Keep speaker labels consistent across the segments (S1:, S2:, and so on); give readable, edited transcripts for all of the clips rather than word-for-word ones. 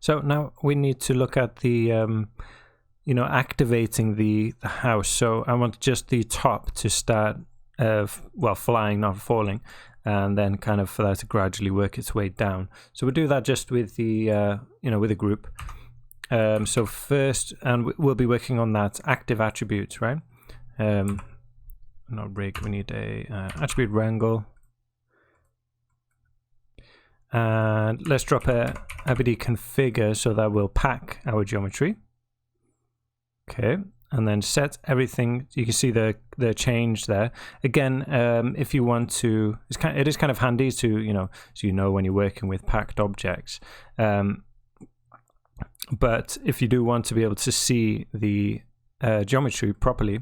S1: So now we need to look at the, activating the house. So I want just the top to start, flying, not falling, and then kind of for that to gradually work its way down. So we'll do that just with the, with a group. So first, and we'll be working on that active attribute, right? Not rig, we need a attribute wrangle. And let's drop a abd configure so that we'll pack our geometry. Okay, and then set everything. You can see the change there. Again, if you want to, it is kind of handy to, so when you're working with packed objects. But if you do want to be able to see the geometry properly,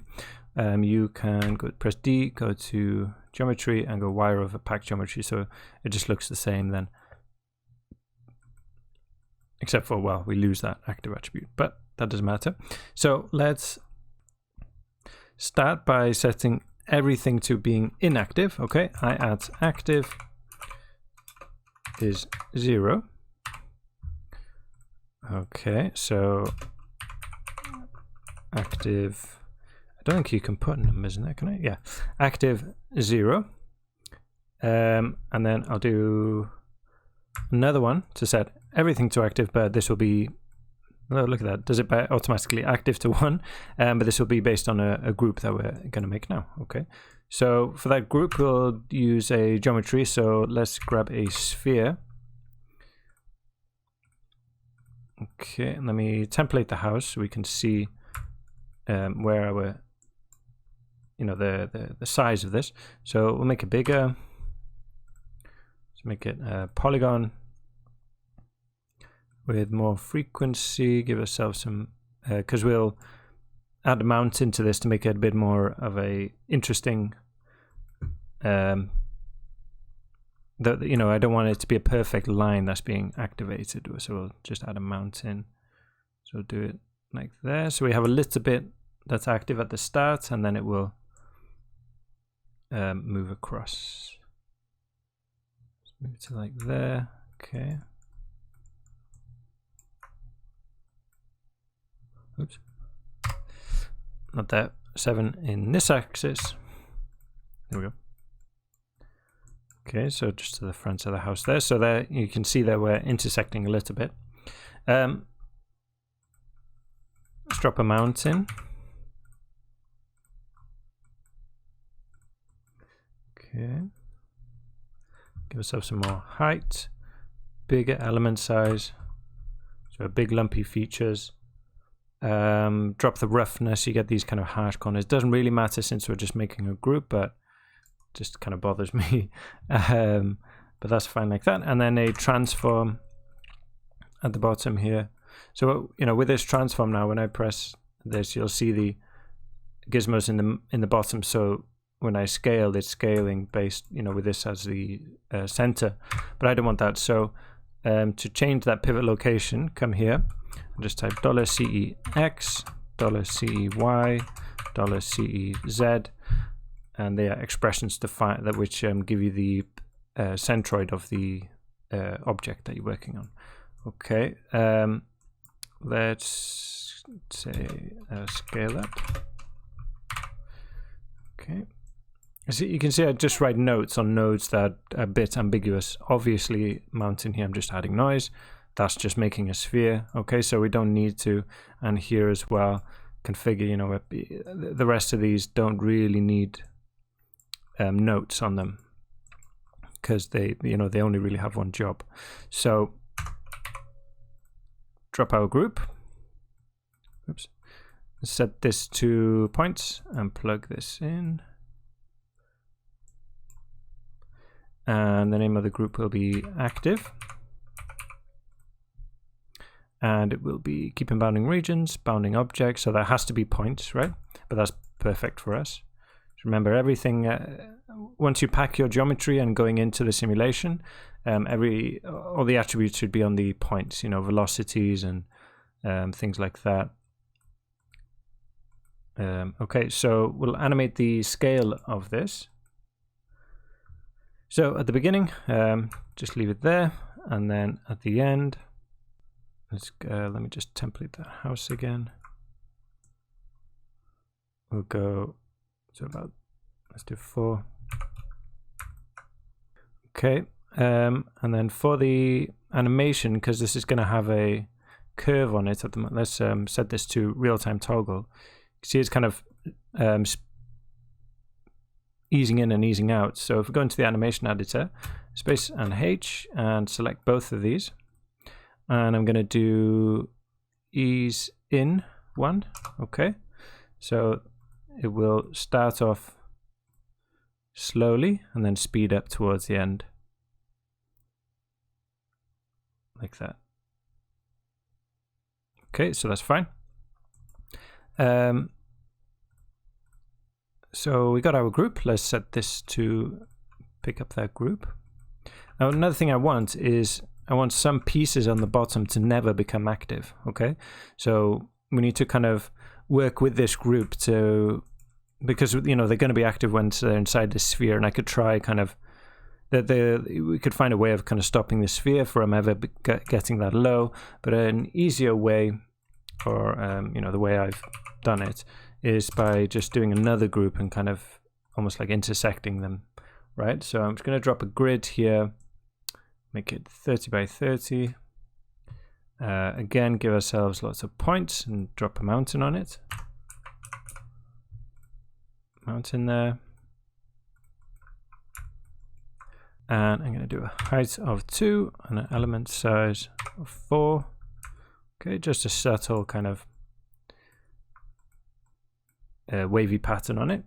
S1: you can press D, go to geometry, and go wire over packed geometry. So it just looks the same then. Except for, well, we lose that active attribute, but that doesn't matter. So let's start by setting everything to being inactive. Okay, I add active is 0. Okay, so active, I don't think you can put numbers in there, can I? Yeah, active 0. And then I'll do another one to set everything to active, but this will be, oh, look at that, does it automatically active to 1, but this will be based on a group that we're going to make now. Okay, so for that group we'll use a geometry, so let's grab a sphere. Okay, and let me template the house so we can see where our, the size of this. So we'll make it bigger. Let's make it a polygon with more frequency. Give ourselves some, because we'll add a mountain to this to make it a bit more of a interesting. I don't want it to be a perfect line that's being activated, so we'll just add a mountain. So we'll do it like there. So we have a little bit that's active at the start, and then it will move across. Let's move to like there. Okay. Oops. Not that 7 in this axis. There we go. Okay, so just to the front of the house there. So there you can see that we're intersecting a little bit. Let's drop a mountain. Okay. Give ourselves some more height. Bigger element size. So big lumpy features. Drop the roughness. You get these kind of harsh corners. Doesn't really matter since we're just making a group, but just kind of bothers me. But that's fine like that. And then a transform at the bottom here. So with this transform now, when I press this, you'll see the gizmos in the bottom. So when I scale, it's scaling based with this as the center, but I don't want that. So to change that pivot location, come here and just type $CEX, $CEY, $CEZ, and they are expressions defined that which give you the centroid of the object that you're working on. Okay, let's say scale up. Okay, so you can see I just write notes on nodes that are a bit ambiguous. Obviously, mountain here, I'm just adding noise. That's just making a sphere. Okay, so we don't need to. And here as well, configure. The rest of these don't really need notes on them because they only really have one job. So drop our group. Oops. Set this to points and plug this in. And the name of the group will be active. And it will be keeping bounding regions, bounding objects. So that has to be points, right? But that's perfect for us. Remember, everything, once you pack your geometry and going into the simulation, all the attributes should be on the points, velocities and things like that. Okay, so we'll animate the scale of this. So at the beginning, just leave it there, and then at the end, let me just template that house again. We'll go to about, let's do 4. Okay, and then for the animation, because this is going to have a curve on it at the moment, let's set this to real-time toggle. You see it's kind of easing in and easing out. So if we go into the animation editor, space and H, and select both of these, and I'm going to do ease in 1. Okay, so it will start off slowly and then speed up towards the end, like that. Okay, so that's fine. So we got our group. Let's set this to pick up that group. Now another thing I want is I want some pieces on the bottom to never become active. Okay, so we need to kind of work with this group to, because you know they're going to be active once they're inside the sphere, and I could try kind of we could find a way of kind of stopping the sphere from ever getting that low. But an easier way, or you know, the way I've done it, is by just doing another group and kind of almost like intersecting them, right? So I'm just going to drop a grid here, make it 30 by 30. Again, give ourselves lots of points and drop a mountain on it. Mountain there. And I'm going to do a height of 2 and an element size of 4. Okay, just a subtle kind of wavy pattern on it.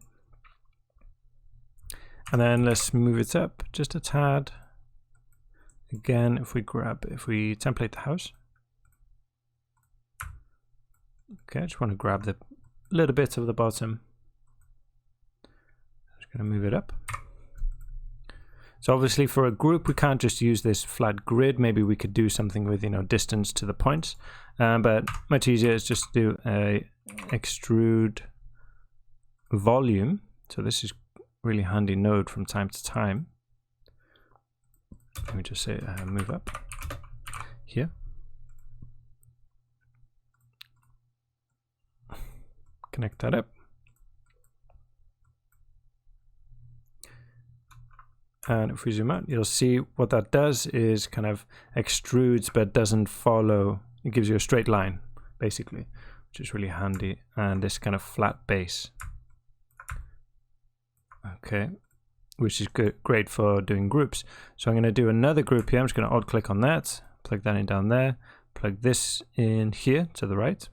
S1: And then let's move it up just a tad. Again, if we template the house. Okay, I just want to grab the little bit of the bottom. Just going to move it up. So obviously for a group, we can't just use this flat grid. Maybe we could do something with, you know, distance to the points. But much easier is just to do a extrude volume. So this is really handy node from time to time. Let me just say move up here. Connect that up. And if we zoom out, you'll see what that does is kind of extrudes but doesn't follow. It gives you a straight line, basically, which is really handy. And this kind of flat base. Okay, which is great for doing groups. So I'm going to do another group here. I'm just going to alt click on that, plug that in down there, plug this in here to the right.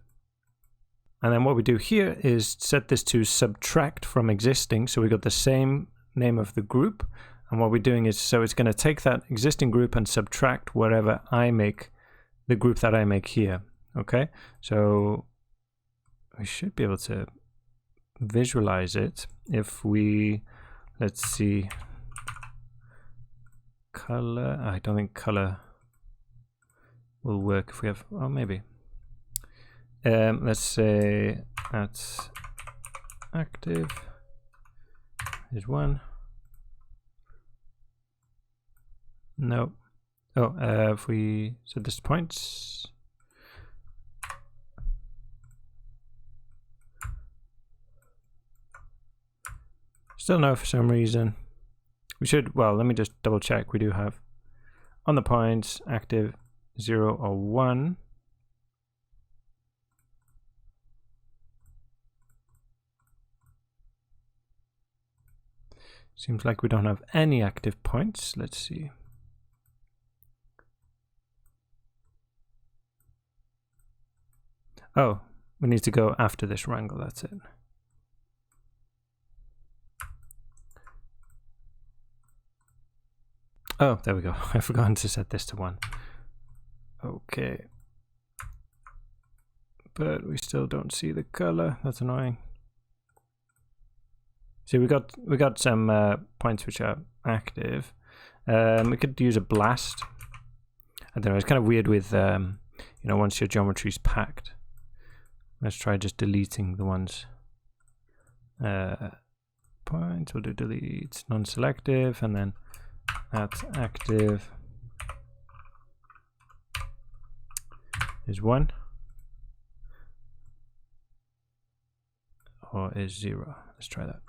S1: And then what we do here is set this to subtract from existing. So we got the same name of the group. And what we're doing is, so it's going to take that existing group and subtract wherever I make the group that I make here. Okay, so we should be able to visualize it if we, let's see, color. I don't think color will work if we have, oh, maybe. Let's say that's active. Here's one. No. Oh, if we set this to points. Still no for some reason. We should, well, let me just double check. We do have on the points active 0 or 1. Seems like we don't have any active points. Let's see. Oh, we need to go after this wrangle, that's it. Oh, there we go. I've forgotten to set this to 1. Okay. But we still don't see the color. That's annoying. See, we got some points which are active. We could use a blast. I don't know, it's kind of weird with you know, once your geometry is packed. Let's try just deleting the ones. Points, we'll do delete non-selective, and then at active. is 1 or is 0. Let's try that.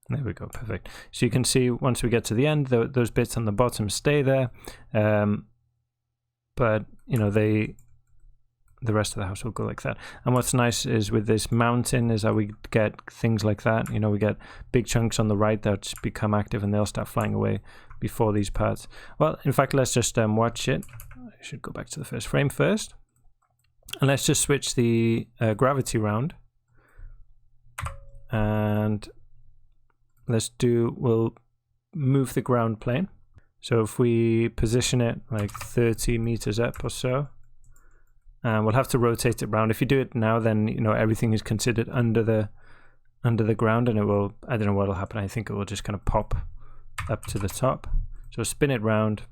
S1: There we go, perfect. So you can see once we get to the end, those bits on the bottom stay there, but you know the rest of the house will go like that. And what's nice is with this mountain is that we get things like that. You know, we get big chunks on the right that become active and they'll start flying away before these parts. Well, in fact, let's just watch it. I should go back to the first frame first, and let's just switch the gravity round, and we'll move the ground plane. So if we position it like 30 meters up or so, and we'll have to rotate it around. If you do it now, then you know everything is considered under the ground, and it will, I don't know what will happen. I think it will just kind of pop up to the top. So spin it round,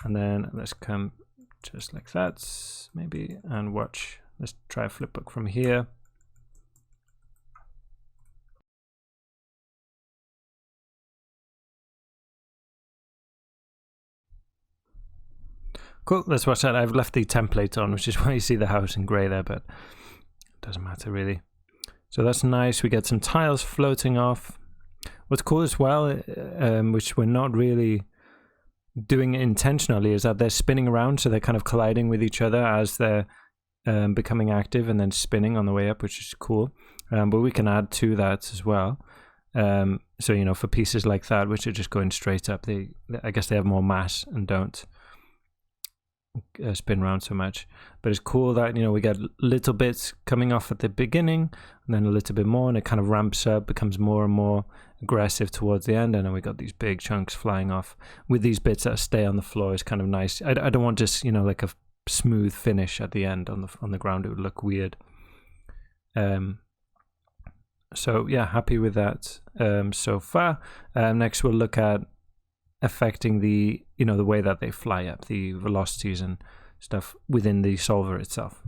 S1: and then let's come just like that maybe, and watch. Let's try a flip book from here. Cool, let's watch that. I've left the template on, which is why you see the house in grey there, but it doesn't matter really. So that's nice. We get some tiles floating off. What's cool as well, which we're not really doing intentionally, is that they're spinning around, so they're kind of colliding with each other as they're becoming active and then spinning on the way up, which is cool. But we can add to that as well. So, you know, for pieces like that, which are just going straight up, I guess they have more mass and don't spin around so much. But it's cool that, you know, we get little bits coming off at the beginning and then a little bit more, and it kind of ramps up, becomes more and more aggressive towards the end, and then we got these big chunks flying off with these bits that stay on the floor. Is kind of nice. I don't want just, you know, like a smooth finish at the end on the ground. It would look weird. So yeah, happy with that so far. Next we'll look at affecting the, you know, the way that they fly up, the velocities and stuff within the solver itself.